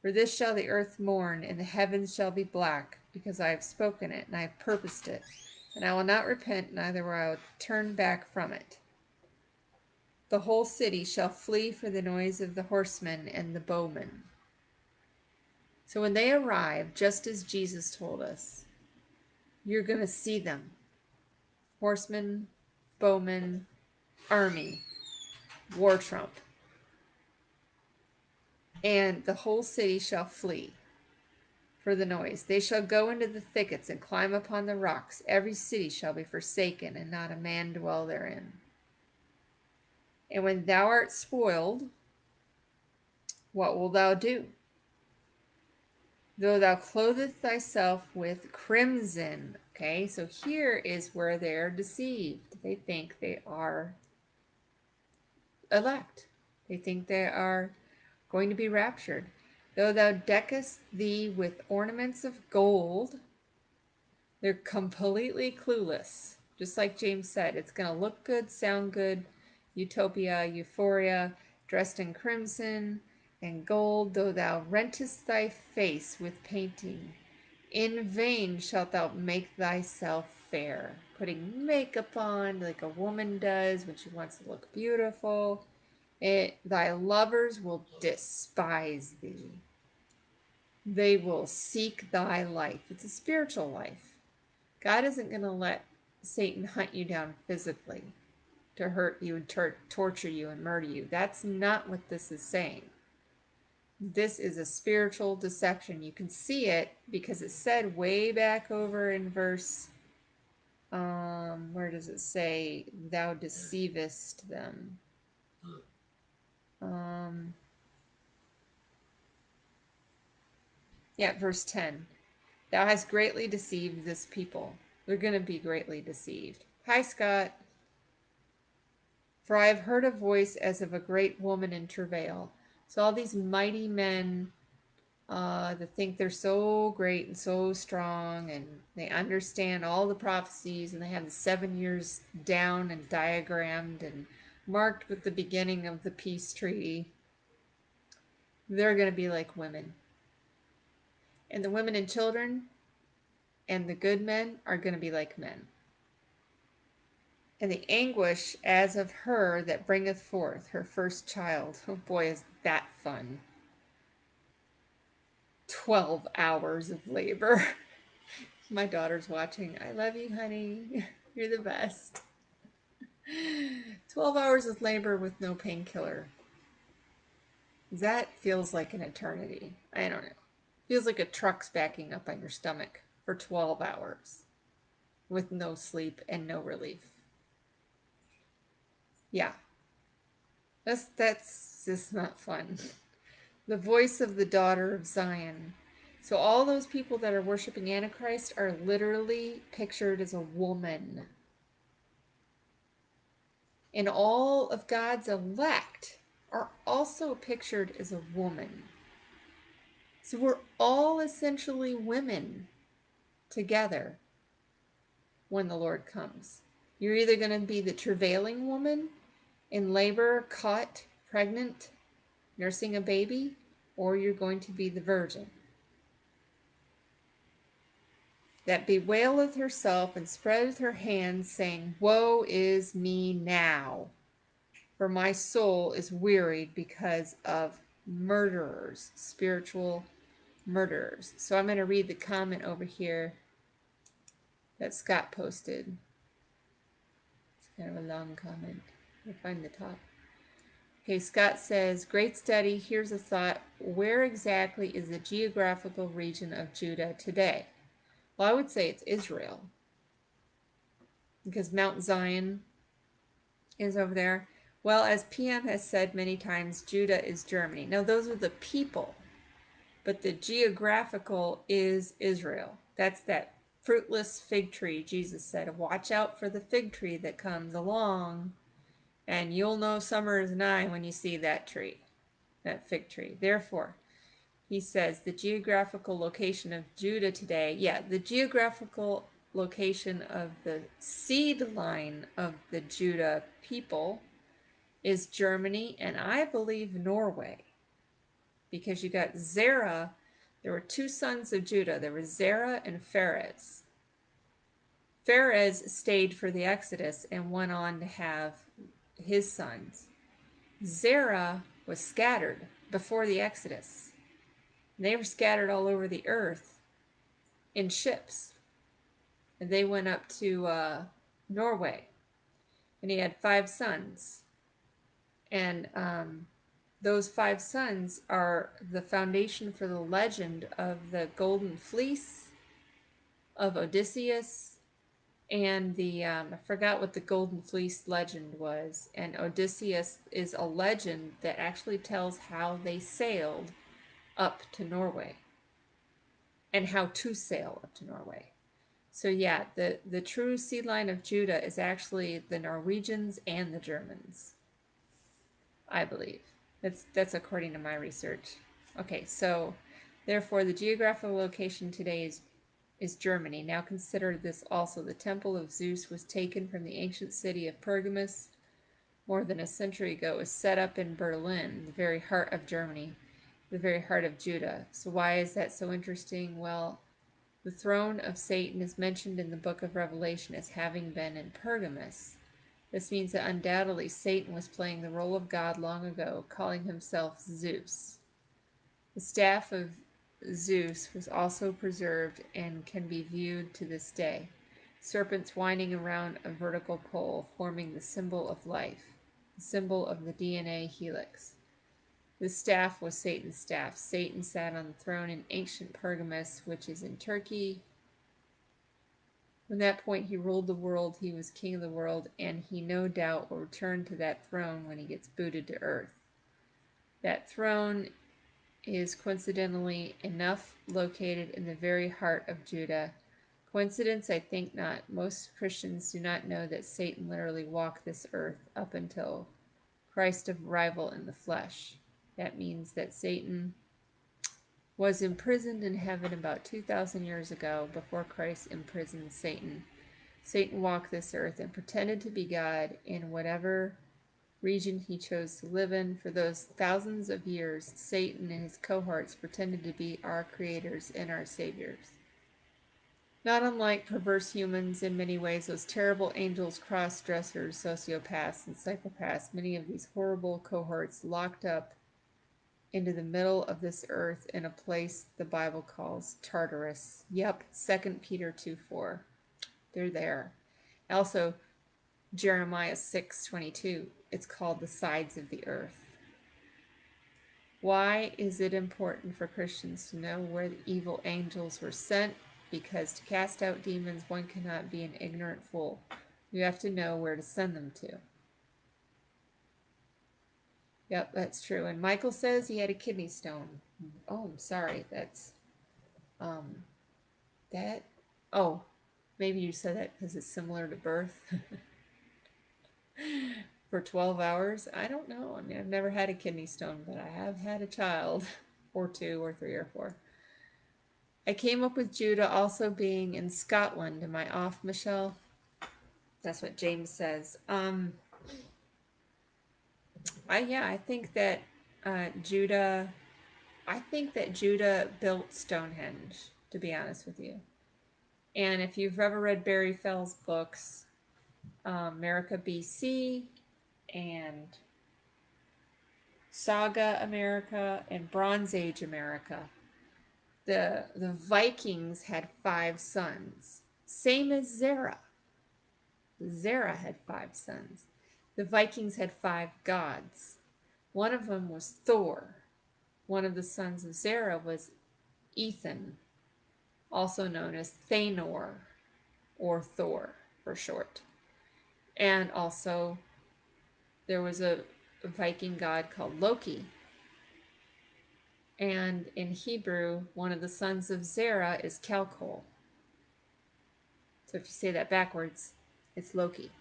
For this shall the earth mourn, and the heavens shall be black, because I have spoken it, and I have purposed it. And I will not repent, neither will I turn back from it. The whole city shall flee for the noise of the horsemen and the bowmen. So when they arrive, just as Jesus told us, you're going to see them. Horsemen, bowmen, army, war trump. And the whole city shall flee for the noise. They shall go into the thickets and climb upon the rocks. Every city shall be forsaken, and not a man dwell therein. And when thou art spoiled, what wilt thou do? Though thou clothest thyself with crimson. Okay, so here is where they're deceived. They think they are elect. They think they are going to be raptured. Though thou deckest thee with ornaments of gold, they're completely clueless. Just like James said, it's going to look good, sound good, utopia, euphoria, dressed in crimson and gold, though thou rentest thy face with painting. In vain shalt thou make thyself fair, putting makeup on like a woman does when she wants to look beautiful. Thy lovers will despise thee. They will seek thy life. It's a spiritual life. God isn't going to let Satan hunt you down physically to hurt you and torture you and murder you. That's not what this is saying. This is a spiritual deception. You can see it because it said way back over in verse, where does it say, thou deceivest them? Yeah, verse 10. Thou hast greatly deceived this people. They're going to be greatly deceived. Hi, Scott. For I have heard a voice as of a great woman in travail. So all these mighty men that think they're so great and so strong, and they understand all the prophecies, and they have the 7 years down and diagrammed and marked with the beginning of the peace treaty. They're going to be like women. And the women and children and the good men are going to be like men. And the anguish as of her that bringeth forth her first child. Oh boy, is that fun. 12 hours of labor. My daughter's watching. I love you, honey. You're the best. 12 hours of labor with no painkiller. That feels like an eternity. I don't know. Feels like a truck's backing up on your stomach for 12 hours with no sleep and no relief. Yeah. That's just not fun. The voice of the daughter of Zion. So all those people that are worshiping Antichrist are literally pictured as a woman. And all of God's elect are also pictured as a woman. So we're all essentially women together when the Lord comes. You're either going to be the travailing woman in labor, caught, pregnant, nursing a baby, or you're going to be the virgin that bewaileth herself and spreadeth her hands, saying, woe is me now, for my soul is wearied because of murderers, spiritual murderers. So I'm going to read the comment over here that Scott posted. It's kind of a long comment. I'll find the top. Okay, Scott says, great study. Here's a thought. Where exactly is the geographical region of Judah today? Well, I would say it's Israel, because Mount Zion is over there. Well, as PM has said many times, Judah is Germany. Now, those are the people, but the geographical is Israel. That's that fruitless fig tree. Jesus said, watch out for the fig tree that comes along, and you'll know summer is nigh when you see that tree, that fig tree. Therefore, he says the geographical location of Judah today, yeah, the geographical location of the seed line of the Judah people is Germany, and I believe Norway, because you got Zerah. There were two sons of Judah. There was Zerah and Pharez. Pharez stayed for the Exodus and went on to have his sons. Zerah was scattered before the Exodus. They were scattered all over the earth in ships. And they went up to Norway. And he had 5 sons. And those 5 sons are the foundation for the legend of the Golden Fleece, of Odysseus, and the I forgot what the Golden Fleece legend was. And Odysseus is a legend that actually tells how they sailed up to Norway and how to sail up to Norway. So yeah, the true seed line of Judah is actually the Norwegians and the Germans, I believe. That's according to my research. Okay, so therefore the geographical location today is Germany. Now consider this also. The temple of Zeus was taken from the ancient city of Pergamus more than a century ago. It was set up in Berlin, the very heart of Germany, the very heart of Judah. So why is that so interesting? Well, the throne of Satan is mentioned in the book of Revelation as having been in Pergamus. This means that undoubtedly Satan was playing the role of God long ago, calling himself Zeus. The staff of Zeus was also preserved and can be viewed to this day. Serpents winding around a vertical pole, forming the symbol of life, the symbol of the DNA helix. The staff was Satan's staff. Satan sat on the throne in ancient Pergamus, which is in Turkey. From that point, he ruled the world. He was king of the world, and he no doubt will return to that throne when he gets booted to earth. That throne is coincidentally enough located in the very heart of Judah. Coincidence? I think not. Most Christians do not know that Satan literally walked this earth up until Christ's arrival in the flesh. That means that Satan was imprisoned in heaven about 2,000 years ago before Christ imprisoned Satan. Satan walked this earth and pretended to be God in whatever region he chose to live in. For those thousands of years, Satan and his cohorts pretended to be our creators and our saviors. Not unlike perverse humans in many ways, those terrible angels, cross-dressers, sociopaths, and psychopaths, many of these horrible cohorts locked up into the middle of this earth in a place the Bible calls Tartarus. Yep, 2 Peter 2:4. They're there. Also, Jeremiah 6:22. It's called the sides of the earth. Why is it important for Christians to know where the evil angels were sent? Because to cast out demons, one cannot be an ignorant fool. You have to know where to send them to. Yep, that's true. And Michael says he had a kidney stone. Oh, I'm sorry. That's that. Oh, maybe you said that because it's similar to birth. For 12 hours. I don't know. I mean, I've never had a kidney stone, but I have had a child, or 2 or 3 or 4. I came up with Judah also being in Scotland. Am I off, Michelle? That's what James says. I think that Judah. I think that Judah built Stonehenge. To be honest with you, and if you've ever read Barry Fell's books, America BC and Saga America and Bronze Age America, the Vikings had 5 sons, same as Zerah. Zerah had 5 sons. The Vikings had 5 gods. One of them was Thor. One of the sons of Zerah was Ethan, also known as Thanor, or Thor for short. And also, there was a Viking god called Loki. And in Hebrew, one of the sons of Zerah is Calcol. So if you say that backwards, it's Loki,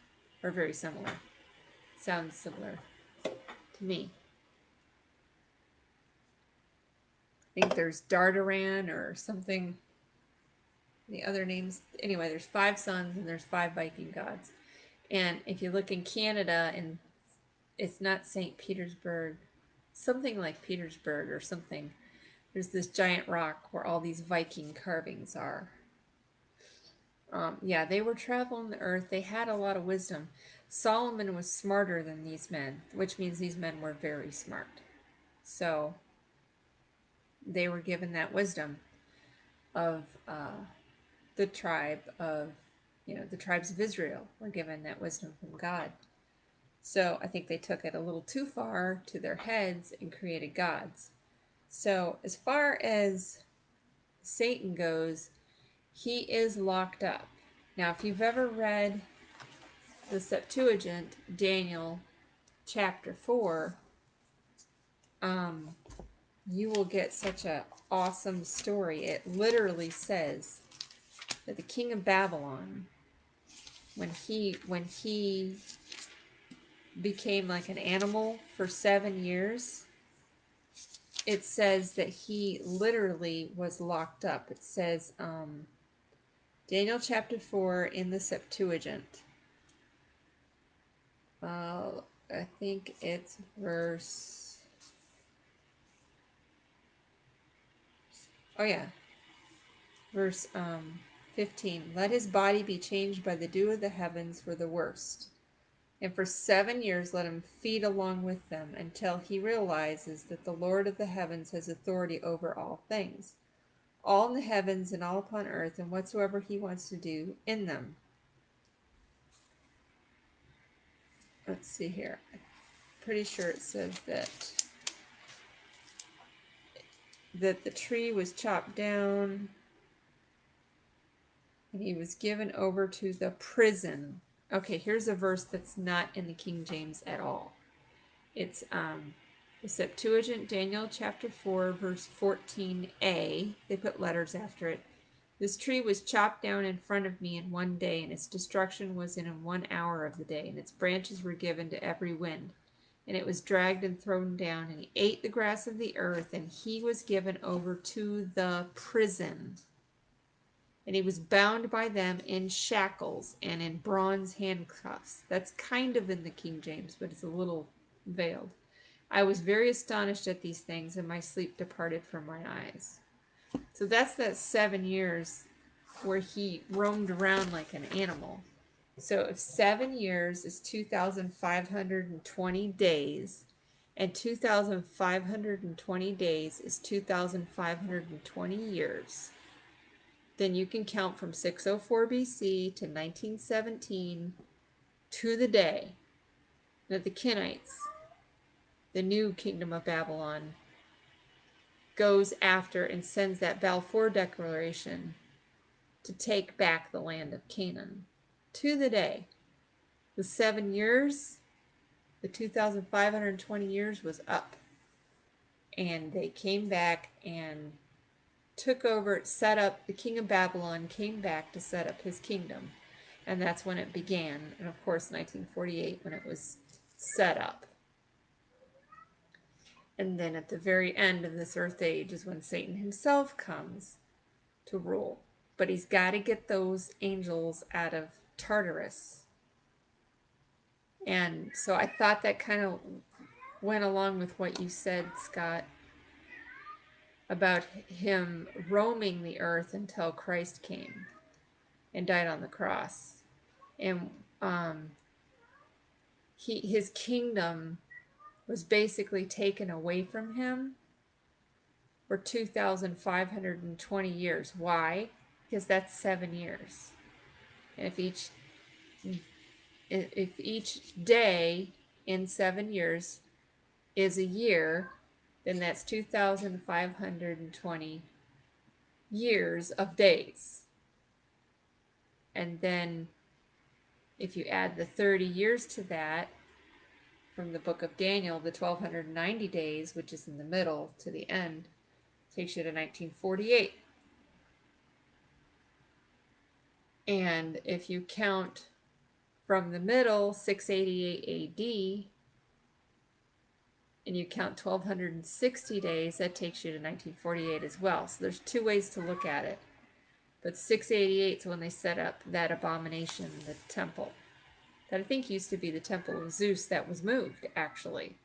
or very similar. Sounds similar to me. I think there's Dardaran or something. the other names. Anyway, there's 5 sons and there's 5 Viking gods. And if you look in Canada, and it's not St. Petersburg, something like Petersburg or something, there's this giant rock where all these Viking carvings are. Yeah, they were traveling the earth. They had a lot of wisdom. Solomon was smarter than these men, which means these men were very smart. So they were given that wisdom of the tribe of, the tribes of Israel were given that wisdom from God. So I think they took it a little too far to their heads and created gods. So as far as Satan goes, he is locked up. Now, if you've ever read the Septuagint, Daniel chapter 4, you will get such a awesome story. It literally says that the king of Babylon, when he became like an animal for 7 years, it says that he literally was locked up. It says, Daniel chapter 4 in the Septuagint. I think it's verse. Oh yeah, verse 15. Let his body be changed by the dew of the heavens for the worst. And for 7 years let him feed along with them until he realizes that the Lord of the heavens has authority over all things, all in the heavens and all upon earth, and whatsoever he wants to do in them. Let's see here. I'm pretty sure it says that the tree was chopped down and he was given over to the prison. Okay, here's a verse that's not in the King James at all. It's the Septuagint, Daniel chapter 4, verse 14a. They put letters after it. This tree was chopped down in front of me in one day, and its destruction was in 1 hour of the day, and its branches were given to every wind. And it was dragged and thrown down, and he ate the grass of the earth, and he was given over to the prison. And he was bound by them in shackles and in bronze handcuffs. That's kind of in the King James, but it's a little veiled. I was very astonished at these things, and my sleep departed from my eyes. So that's that 7 years where he roamed around like an animal. So if 7 years is 2,520 days, and 2,520 days is 2,520 years, then you can count from 604 BC to 1917 to the day that the Kenites, the new kingdom of Babylon, goes after and sends that Balfour Declaration to take back the land of Canaan. To the day. The 7 years, the 2,520 years was up. And they came back and took over, set up, the king of Babylon came back to set up his kingdom. And that's when it began. And of course, 1948, when it was set up. And then at the very end of this earth age is when Satan himself comes to rule. But he's got to get those angels out of Tartarus. And so I thought that kind of went along with what you said, Scott, about him roaming the earth until Christ came and died on the cross. And his kingdom was basically taken away from him for 2,520 years. Why? Because that's 7 years. And if each day in 7 years is a year, then that's 2,520 years of days. And then if you add the 30 years to that from the book of Daniel, the 1,290 days, which is in the middle to the end, takes you to 1948. And if you count from the middle, 688 AD, and you count 1,260 days, that takes you to 1948 as well. So there's two ways to look at it. But 688 is when they set up that abomination, the temple. That I think used to be the temple of Zeus that was moved, actually.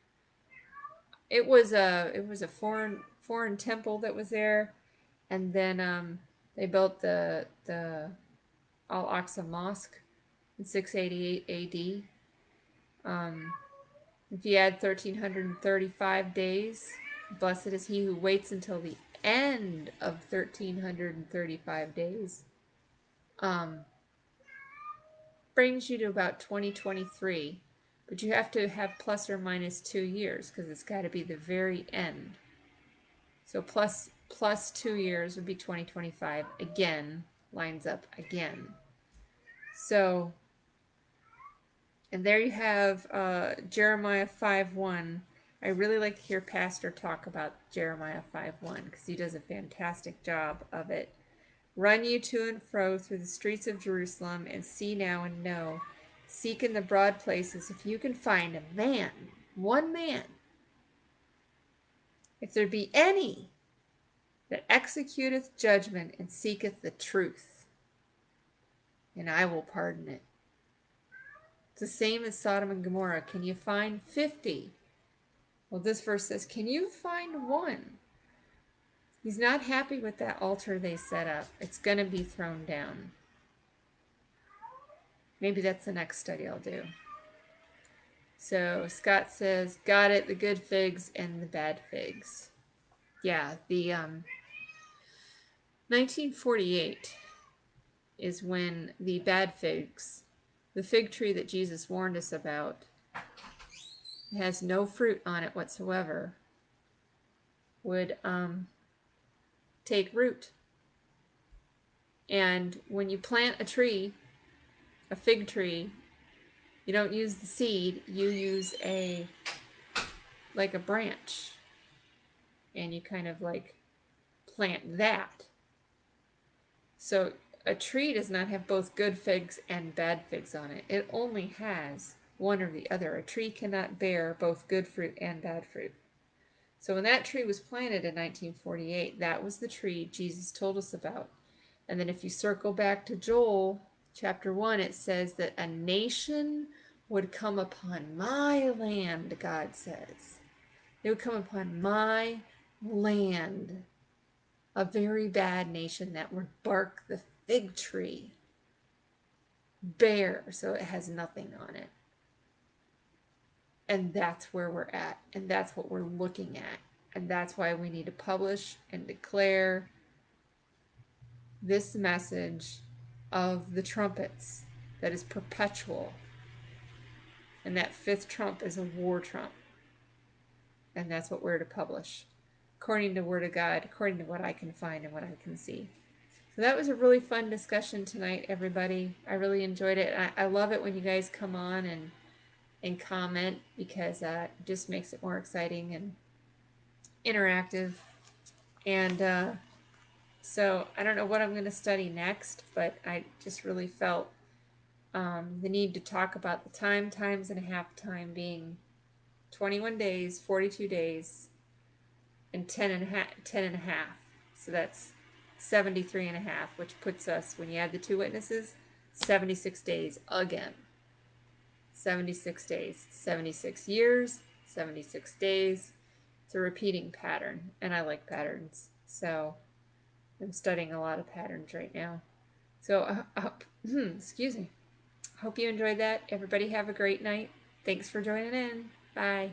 It was a foreign temple that was there, and then they built the Al Aqsa Mosque in 688 AD. If you add 1335 days, blessed is he who waits until the end of 1335 days. Brings you to about 2023, but you have to have plus or minus 2 years because it's got to be the very end. So plus 2 years would be 2025 again, lines up again. So, and there you have Jeremiah 5:1. I really like to hear Pastor talk about Jeremiah 5:1 because he does a fantastic job of it. Run you to and fro through the streets of Jerusalem, and see now and know. Seek in the broad places if you can find a man, one man, if there be any that executeth judgment and seeketh the truth, and I will pardon it. It's the same as Sodom and Gomorrah. Can you find 50? Well, this verse says, can you find one? He's not happy with that altar they set up. It's going to be thrown down. Maybe that's the next study I'll do. So Scott says, got it, the good figs and the bad figs. Yeah, the 1948 is when the bad figs, the fig tree that Jesus warned us about, has no fruit on it whatsoever, would take root. And when you plant a tree, a fig tree, you don't use the seed, you use like a branch, and you kind of like plant that. So a tree does not have both good figs and bad figs on it. It only has one or the other. A tree cannot bear both good fruit and bad fruit. So when that tree was planted in 1948, that was the tree Jesus told us about. And then if you circle back to Joel chapter 1, it says that a nation would come upon my land, God says. They would come upon my land. A very bad nation that would bark the fig tree bare so it has nothing on it. And that's where we're at. And that's what we're looking at. And that's why we need to publish and declare this message of the trumpets that is perpetual. And that fifth trump is a war trump. And that's what we're to publish. According to the Word of God, according to what I can find and what I can see. So that was a really fun discussion tonight, everybody. I really enjoyed it. I love it when you guys come on and comment because it just makes it more exciting and interactive. And so I don't know what I'm going to study next, but I just really felt the need to talk about the times and a half time being 21 days, 42 days, and 10 and a half. So that's 73 and a half, which puts us, when you add the two witnesses, 76 days again. 76 days, 76 years, 76 days. It's a repeating pattern, and I like patterns. So I'm studying a lot of patterns right now. So, excuse me. Hope you enjoyed that. Everybody have a great night. Thanks for joining in. Bye.